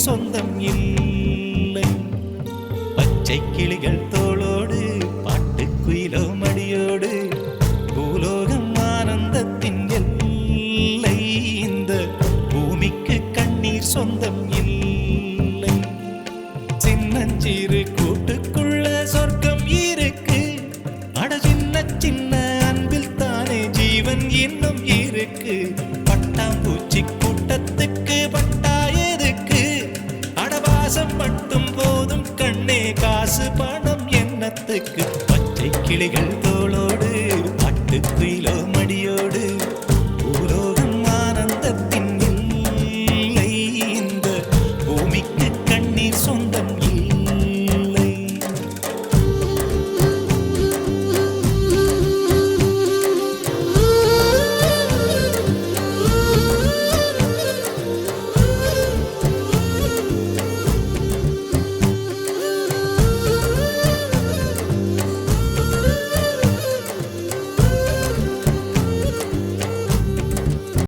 சொந்தம் இல்லை. பச்சை கிளிகள் தோளோடு பாட்டுக்குயிலோ மடியோடு பூலோகம் ஆனந்தத்தின் எல்லை. இந்த பூமிக்கு கண்ணீர் சொந்தம் இல்லை. சின்னஞ்சிறு கூட்டுக்குள்ள சொர்க்கம் இருக்கு. அட சின்ன சின்ன அன்பில் தானே ஜீவன் இன்னும் இருக்கு. பட்டாம்பூச்சி கூட்டத்துக்கு பட்டா எதுக்கு? அடவாசம் மட்டும் போதும் கண்ணே, காசு பணம் என்னத்துக்கு? பச்சை கிளிகள் தோளோடு பாட்டுக்குயிலோ